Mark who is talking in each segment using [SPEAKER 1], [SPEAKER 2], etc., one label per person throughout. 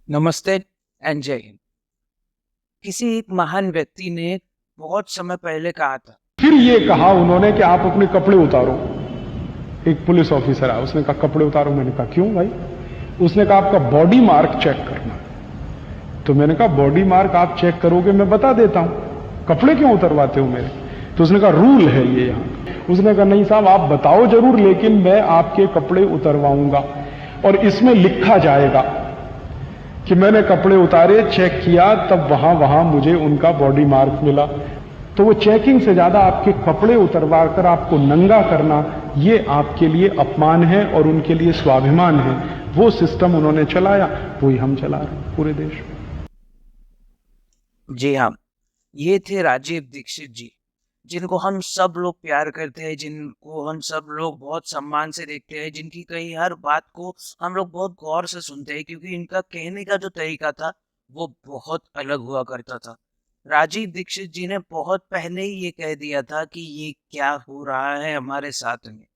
[SPEAKER 1] नमस्ते एंड जय हिंद। किसी एक महान व्यक्ति ने बहुत समय पहले कहा था।
[SPEAKER 2] फिर ये कहा उन्होंने कि आप अपने कपड़े उतारो। एक पुलिस ऑफिसर आया, उसने कहा कपड़े उतारो। मैंने कहा क्यों भाई? उसने कहा आपका बॉडी मार्क चेक करना। तो मैंने कहा बॉडी मार्क आप चेक करोगे मैं बता देता हूं, कपड़े क्यों उतरवाते हो मेरे? तो उसने कहा रूल है ये यहाँ। उसने कहा नहीं साहब, आप बताओ जरूर, लेकिन मैं आपके कपड़े उतरवाऊंगा और इसमें लिखा जाएगा कि मैंने कपड़े उतारे, चेक किया, तब वहां वहां मुझे उनका बॉडी मार्क मिला। तो वो चेकिंग से ज्यादा आपके कपड़े उतरवा कर आपको नंगा करना, ये आपके लिए अपमान है और उनके लिए स्वाभिमान है। वो सिस्टम उन्होंने चलाया, वही हम चला रहे हैं पूरे देश में।
[SPEAKER 1] जी हाँ, ये थे राजीव दीक्षित जी, जिनको हम सब लोग प्यार करते हैं, जिनको हम सब लोग बहुत सम्मान से देखते हैं, जिनकी कही हर बात को हम लोग बहुत गौर से सुनते हैं, क्योंकि इनका कहने का जो तरीका था वो बहुत अलग हुआ करता था। राजीव दीक्षित जी ने बहुत पहले ही ये कह दिया था कि ये क्या हो रहा है हमारे साथ में।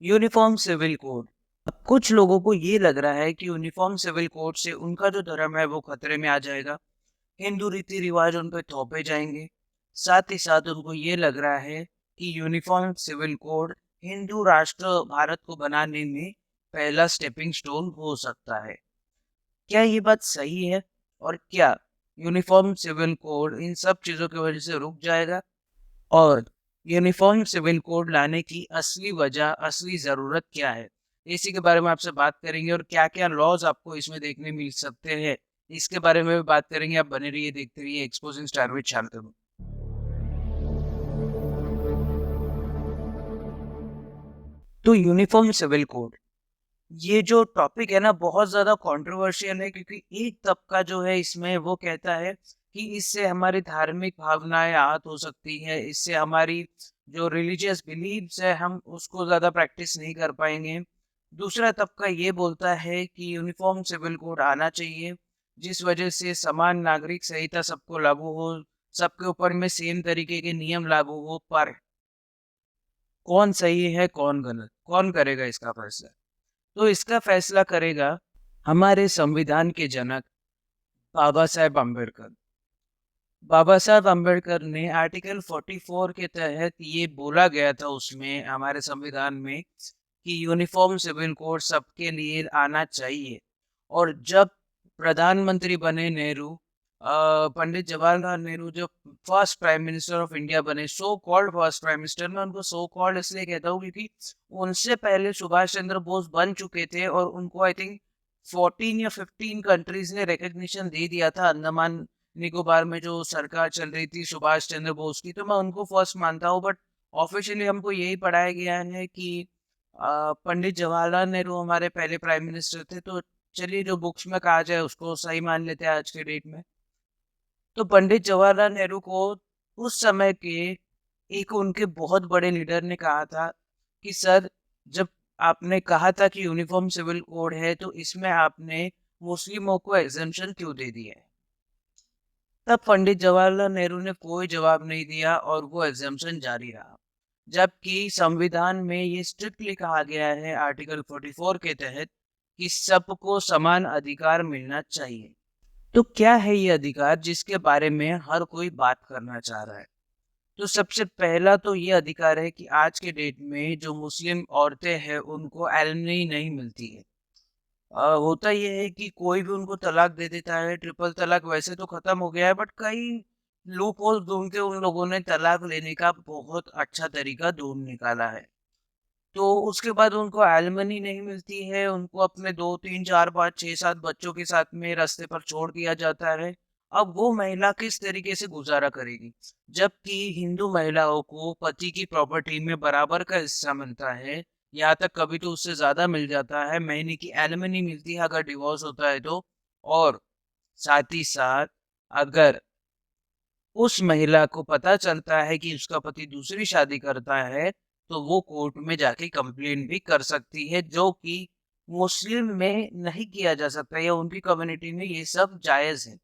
[SPEAKER 1] Uniform civil code. अब कुछ लोगों को ये लग रहा है कि यूनिफॉर्म सिविल कोड से उनका जो धर्म है वो खतरे में आ जाएगा, हिंदू रीति रिवाज उन पर थोपे जाएंगे। साथ ही साथ उनको ये लग रहा है कि यूनिफॉर्म सिविल कोड हिंदू राष्ट्र भारत को बनाने में पहला स्टेपिंग स्टोन हो सकता है। क्या ये बात सही है? और क्या यूनिफॉर्म सिविल कोड इन सब चीजों की वजह से रुक जाएगा? और यूनिफॉर्म सिविल कोड लाने की असली वजह, असली ज़रूरत क्या है? इसी के बारे में आपसे बात करेंगे और क्या-क्या लॉज़ आपको इसमें देखने मिल सकते हैं, इसके बारे में भी बात करेंगे। आप बने रहिए, देखते रहिए एक्सपोजिंग स्टार विद शांतनु। तो यूनिफॉर्म सिविल कोड, ये जो टॉपिक है ना, बहुत ज़्यादा कंट्रोवर्शियल है, क्योंकि एक तबका जो है इसमें वो कहता है कि इससे हमारी धार्मिक भावनाएं आहत हो सकती है, इससे हमारी जो रिलीजियस बिलीव्स है हम उसको ज़्यादा प्रैक्टिस नहीं कर पाएंगे। दूसरा तबका ये बोलता है कि यूनिफॉर्म सिविल कोड आना चाहिए, जिस वजह से समान नागरिक संहिता सबको लागू हो, सबके ऊपर में सेम तरीके के नियम लागू हो। पर कौन सही है, कौन गलत, कौन करेगा इसका फैसला? तो इसका फैसला करेगा हमारे संविधान के जनक बाबा साहेब अम्बेडकर। बाबा साहेब अम्बेडकर ने आर्टिकल 44 के तहत ये बोला गया था उसमें, हमारे संविधान में, कि यूनिफॉर्म सिविल कोड सबके लिए आना चाहिए। और जब प्रधानमंत्री बने नेहरू, पंडित जवाहरलाल नेहरू, जो first prime minister of India बने, so called first prime minister, मैं उनको सो कॉल्ड इसलिए कहता हूँ क्योंकि उनसे पहले सुभाष चंद्र बोस बन चुके थे और उनको आई थिंक 14 या 15 कंट्रीज ने रिकग्निशन दे दिया था। अंडमान निकोबार में जो सरकार चल रही थी सुभाष चंद्र बोस की, तो मैं उनको फर्स्ट मानता हूँ। बट ऑफिशियली हमको यही पढ़ाया गया है कि पंडित जवाहरलाल नेहरू हमारे पहले प्राइम मिनिस्टर थे। तो चलिए, जो बुक्स में कहा जाए उसको सही मान लेते हैं आज के डेट में। तो पंडित जवाहरलाल नेहरू को उस समय के एक उनके बहुत बड़े लीडर ने कहा था कि सर, जब आपने कहा था कि यूनिफॉर्म सिविल कोड है तो इसमें आपने मुस्लिमों को एग्जेम्पशन क्यों दे दिया है? तब पंडित जवाहरलाल नेहरू ने कोई जवाब नहीं दिया और वो एग्जेम्पशन जारी रहा, जबकि संविधान में ये स्ट्रिक्टली कहा गया है आर्टिकल 44 के तहत कि सबको समान अधिकार मिलना चाहिए। तो क्या है ये अधिकार जिसके बारे में हर कोई बात करना चाह रहा है? तो सबसे पहला तो ये अधिकार है कि आज के डेट में जो मुस्लिम औरतें हैं उनको एलिमनी नहीं मिलती है। होता ये है कि कोई भी उनको तलाक दे देता है। ट्रिपल तलाक वैसे तो खत्म हो गया है, बट कई लूप होल ढूंढ के उन लोगों ने तलाक लेने का बहुत अच्छा तरीका ढूंढ निकाला है। तो उसके बाद उनको एलिमनी नहीं मिलती है, उनको अपने 2 3 4 5 6 7 बच्चों के साथ में रास्ते पर छोड़ दिया जाता है। अब वो महिला किस तरीके से गुजारा करेगी, जबकि हिंदू महिलाओं को पति की प्रॉपर्टी में बराबर का हिस्सा मिलता है, यहाँ तक कभी तो उससे ज्यादा मिल जाता है। महीने की एलिमनी मिलती है अगर डिवोर्स होता है तो। और साथ ही साथ, अगर उस महिला को पता चलता है कि उसका पति दूसरी शादी करता है तो वो कोर्ट में जाके कंप्लेंट भी कर सकती है, जो कि मुस्लिम में नहीं किया जा सकता या उनकी कम्युनिटी में ये सब जायज है।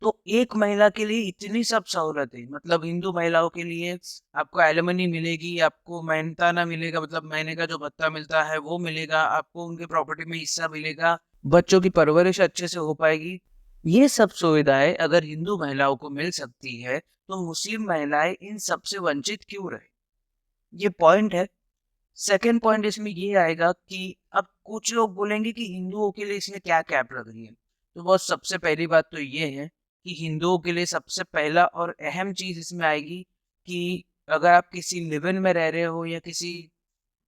[SPEAKER 1] तो एक महिला के लिए इतनी सब सहूलतें, मतलब हिंदू महिलाओं के लिए आपको एलिमनी मिलेगी, आपको मेहनताना मिलेगा, मतलब महीने का जो भत्ता मिलता है वो मिलेगा, आपको उनके प्रॉपर्टी में हिस्सा मिलेगा, बच्चों की परवरिश अच्छे से हो पाएगी। ये सब सुविधाएं अगर हिंदू महिलाओं को मिल सकती है, तो मुस्लिम महिलाएं इन सब से वंचित क्यों रहे? ये पॉइंट है। सेकंड पॉइंट इसमें ये आएगा कि अब कुछ लोग बोलेंगे कि हिंदुओं के लिए इसने क्या कैप रख दी है। तो बहुत सबसे पहली बात तो ये है कि हिंदुओं के लिए सबसे पहला और अहम चीज इसमें आएगी कि अगर आप किसी लिव इन में रह रहे हो या किसी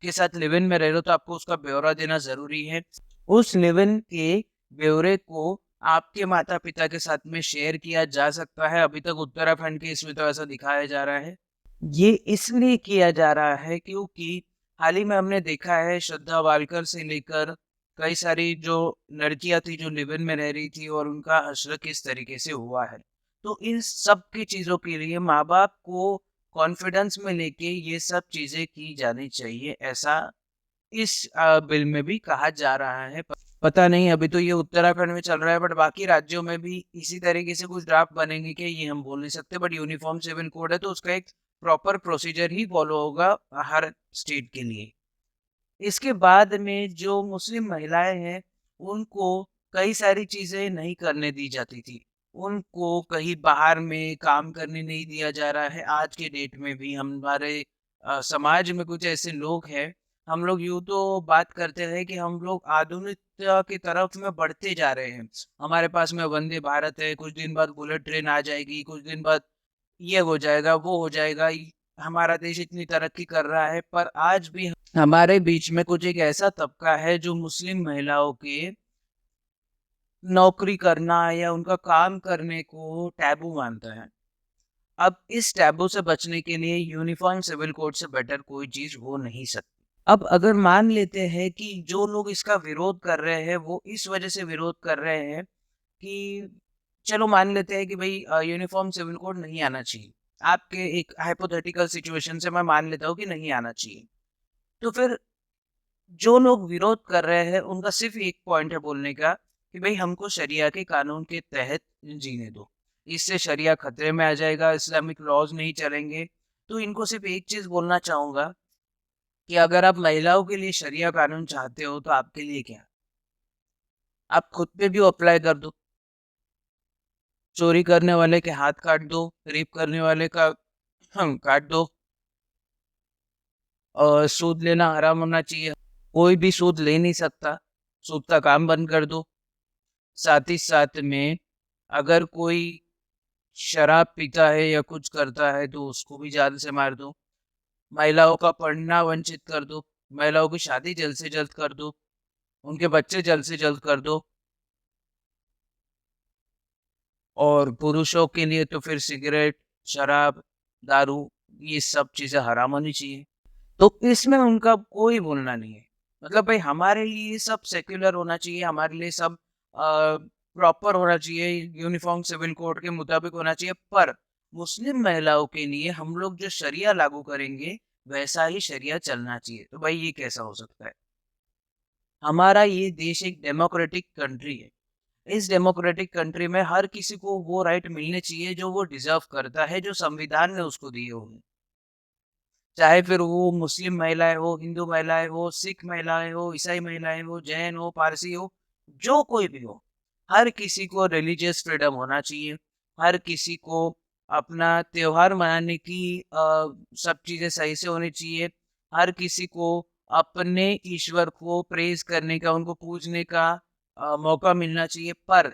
[SPEAKER 1] के साथ लिव इन में रह रहे हो, तो आपको उसका ब्यौरा देना जरूरी है। उस लिव इन के ब्यौरे को आपके माता पिता के साथ में शेयर किया जा सकता है। अभी तक उत्तराखंड के इसमें तो ऐसा दिखाया जा रहा है। ये इसलिए किया जा रहा है क्योंकि हाल ही में हमने देखा है श्रद्धा वालकर से लेकर कई सारी जो लड़कियां थी जो लिव इन में रह रही थी और उनका हश्र किस तरीके से हुआ है। तो इन सब की चीजों के लिए माँ बाप को कॉन्फिडेंस में लेके ये सब चीजें की जानी चाहिए, ऐसा इस बिल में भी कहा जा रहा है। पता नहीं, अभी तो ये उत्तराखंड में चल रहा है, बट बाकी राज्यों में भी इसी तरीके से कुछ ड्राफ्ट बनेंगे कि ये हम बोल नहीं सकते। बट यूनिफॉर्म सिविल कोड है तो उसका एक प्रॉपर प्रोसीजर ही फॉलो होगा हर स्टेट के लिए। इसके बाद में जो मुस्लिम महिलाएं हैं, उनको कई सारी चीजें नहीं करने दी जाती थी। उनको कहीं बाहर में काम करने नहीं दिया जा रहा है। आज के डेट में भी हमारे समाज में कुछ ऐसे लोग हैं। हम लोग यूँ तो बात करते हैं कि हम लोग आधुनिकता की तरफ में बढ़ते जा रहे हैं। हमारे पास में वंदे भारत है, कुछ दिन बाद बुलेट ट्रेन आ जाएगी, कुछ दिन बाद ये हो जाएगा, वो हो जाएगा। हमारा देश इतनी तरक्की कर रहा है, पर आज भी हमारे बीच में कुछ एक ऐसा तबका है जो मुस्लिम महिलाओं के नौकरी करना या उनका काम करने को टैबू मानता है। अब इस टैबू से बचने के लिए यूनिफॉर्म सिविल कोड से बेटर कोई चीज हो नहीं सकती। अब अगर मान लेते हैं कि जो लोग इसका विरोध कर रहे हैं वो इस वजह से विरोध कर रहे हैं कि चलो मान लेते हैं कि भाई यूनिफॉर्म सिविल कोड नहीं आना चाहिए। आपके एक हाइपोथेटिकल सिचुएशन से मैं मान लेता हूँ कि नहीं आना चाहिए। तो फिर जो लोग विरोध कर रहे हैं उनका सिर्फ एक पॉइंट है बोलने का कि भाई हमको शरिया के कानून के तहत जीने दो। इससे शरिया खतरे में आ जाएगा, इस्लामिक लॉज नहीं चलेंगे। तो इनको सिर्फ एक चीज बोलना चाहूंगा कि अगर आप महिलाओं के लिए शरिया कानून चाहते हो तो आपके लिए क्या, आप खुद पे भी अप्लाई कर दो। चोरी करने वाले के हाथ काट दो, रेप करने वाले का काट दो। और सूद लेना हराम होना चाहिए, कोई भी सूद ले नहीं सकता, सूद का काम बंद कर दो। साथ ही साथ में अगर कोई शराब पीता है या कुछ करता है तो उसको भी जान से मार दो। महिलाओं का पढ़ना वंचित कर दो, महिलाओं की शादी जल्द से जल्द कर दो, उनके बच्चे जल्द से जल्द कर दो। और पुरुषों के लिए तो फिर सिगरेट, शराब, दारू, ये सब चीजें हराम होनी चाहिए। तो इसमें उनका कोई बोलना नहीं है। मतलब भाई हमारे लिए सब सेक्युलर होना चाहिए, हमारे लिए सब प्रॉपर होना चाहिए, यूनिफॉर्म सिविल कोड के मुताबिक होना चाहिए। पर मुस्लिम महिलाओं के लिए हम लोग जो शरिया लागू करेंगे वैसा ही शरिया चलना चाहिए। तो भाई ये कैसा हो सकता है? हमारा ये देश एक डेमोक्रेटिक कंट्री है। इस डेमोक्रेटिक कंट्री में हर किसी को वो राइट मिलने चाहिए जो वो डिजर्व करता है, जो संविधान ने उसको दिए होंगे। चाहे फिर वो मुस्लिम महिलाएं हो, हिंदू महिलाएं हो, सिख महिलाएं हो, ईसाई महिलाएं हो, जैन हो, पारसी हो, जो कोई भी हो, हर किसी को रिलीजियस फ्रीडम होना चाहिए। हर किसी को अपना त्योहार मनाने की सब चीजें सही से होनी चाहिए। हर किसी को अपने ईश्वर को प्रेज करने का, उनको पूजने का मौका मिलना चाहिए। पर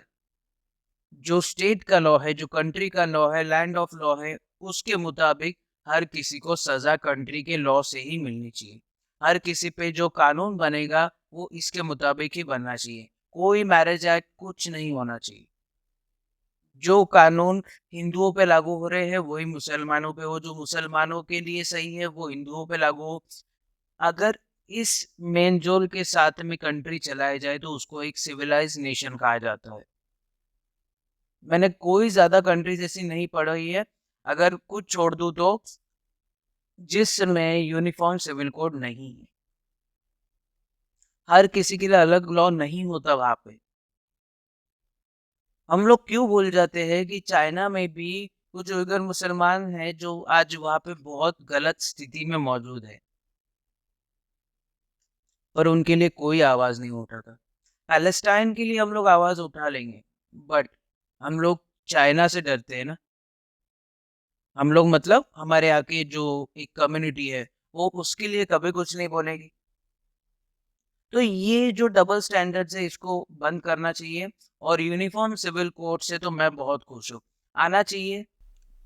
[SPEAKER 1] जो स्टेट का लॉ है, जो कंट्री का लॉ है, लैंड ऑफ लॉ है, उसके मुताबिक हर किसी को सजा कंट्री के लॉ से ही मिलनी चाहिए। हर किसी पे जो कानून बनेगा वो इसके मुताबिक ही बनना चाहिए। कोई मैरिज एक्ट कुछ नहीं होना चाहिए। जो कानून हिंदुओं पे लागू हो रहे हैं वही मुसलमानों पे हो, जो मुसलमानों के लिए सही है वो हिंदुओं पे लागू हो। अगर इस मेनजोल के साथ में कंट्री चलाया जाए तो उसको एक सिविलाइज नेशन कहा जाता है। मैंने कोई ज्यादा कंट्रीज ऐसी नहीं पढ़ी है, अगर कुछ छोड़ दूं तो, जिसमें यूनिफॉर्म सिविल कोड नहीं है। हर किसी के लिए अलग लॉ नहीं होता वहां पे। हम लोग क्यों भूल जाते हैं कि चाइना में भी कुछ उइगर मुसलमान हैं जो आज वहां पे बहुत गलत स्थिति में मौजूद है, पर उनके लिए कोई आवाज नहीं उठाता। पैलेस्टाइन के लिए हम लोग आवाज उठा लेंगे, बट हम लोग चाइना से डरते हैं ना। हम लोग मतलब हमारे यहाँ की जो एक कम्युनिटी है, वो उसके लिए कभी कुछ नहीं बोलेगी। तो ये जो डबल स्टैंडर्ड्स है, इसको बंद करना चाहिए। और यूनिफॉर्म सिविल कोड से तो मैं बहुत खुश हूँ, आना चाहिए।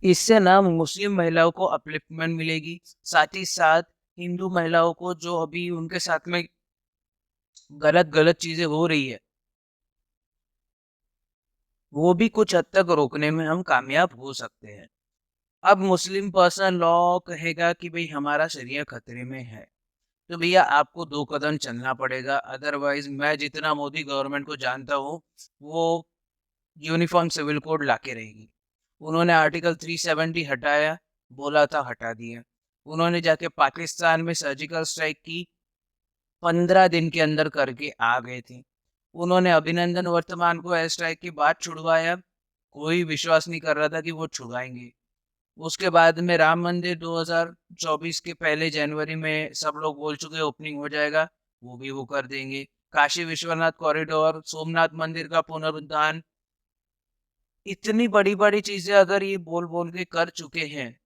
[SPEAKER 1] इससे ना मुस्लिम महिलाओं को अपलिफ्टमेंट मिलेगी, साथ ही साथ हिंदू महिलाओं को जो अभी उनके साथ में गलत गलत चीजें हो रही है, वो भी कुछ हद तक रोकने में हम कामयाब हो सकते हैं। अब मुस्लिम पर्सनल लॉ कहेगा कि भाई हमारा शरिया खतरे में है, तो भैया आपको 2 कदम चलना पड़ेगा। अदरवाइज मैं जितना मोदी गवर्नमेंट को जानता हूँ, वो यूनिफॉर्म सिविल कोड लाके रहेगी। उन्होंने आर्टिकल 370 हटाया, बोला था हटा दिया। उन्होंने जाके पाकिस्तान में सर्जिकल स्ट्राइक की, 15 दिन के अंदर करके आ गए थे। उन्होंने अभिनंदन वर्तमान को एयर स्ट्राइक की बात छुड़वाया, कोई विश्वास नहीं कर रहा था कि वो छुड़वाएंगे। उसके बाद में राम मंदिर 2024 के पहले जनवरी में सब लोग बोल चुके ओपनिंग हो जाएगा, वो भी वो कर देंगे। काशी विश्वनाथ कॉरिडोर, सोमनाथ मंदिर का पुनरुद्धार, इतनी बड़ी बड़ी चीजें अगर ये बोल बोल के कर चुके हैं,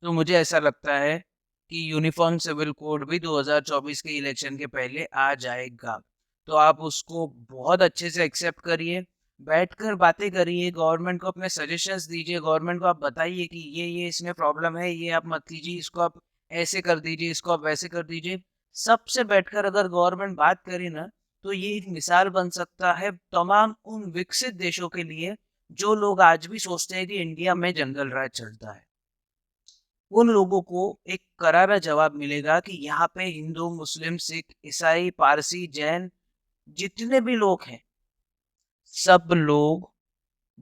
[SPEAKER 1] तो मुझे ऐसा लगता है कि यूनिफॉर्म सिविल कोड भी 2024 के इलेक्शन के पहले आ जाएगा। तो आप उसको बहुत अच्छे से एक्सेप्ट करिए, बैठकर बातें करिए, गवर्नमेंट को अपने सजेशंस दीजिए, गवर्नमेंट को आप बताइए कि ये इसमें प्रॉब्लम है, ये आप मत कीजिए, इसको आप ऐसे कर दीजिए, इसको आप वैसे कर दीजिए। सबसे बैठकर अगर गवर्नमेंट बात करे ना, तो ये एक मिसाल बन सकता है तमाम उन विकसित देशों के लिए जो लोग आज भी सोचते हैं कि इंडिया में जंगल राज चलता है। उन लोगों को एक करारा जवाब मिलेगा कि यहाँ पे हिंदू, मुस्लिम, सिख, ईसाई, पारसी, जैन, जितने भी लोग हैं, सब लोग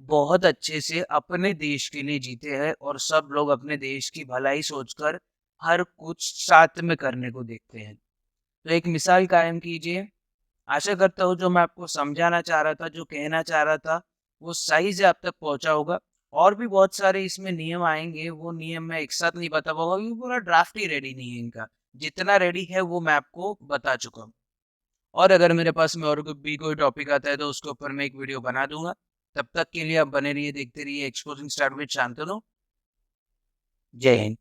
[SPEAKER 1] बहुत अच्छे से अपने देश के लिए जीते हैं और सब लोग अपने देश की भलाई सोचकर हर कुछ साथ में करने को देखते हैं। तो एक मिसाल कायम कीजिए। आशा करता हूँ जो मैं आपको समझाना चाह रहा था, जो कहना चाह रहा था, वो सही से आप तक पहुंचा होगा। और भी बहुत सारे इसमें नियम आएंगे, वो नियम मैं एक साथ नहीं बता पाऊंगा क्योंकि पूरा ड्राफ्ट ही रेडी नहीं है इनका। जितना रेडी है वो मैं आपको बता चुका हूँ। और अगर मेरे पास में और भी कोई टॉपिक आता है तो उसके ऊपर मैं एक वीडियो बना दूंगा। तब तक के लिए आप बने रहिए, देखते रहिए एक्सपोजिंग स्टार विद शांतनु। जय हिंद।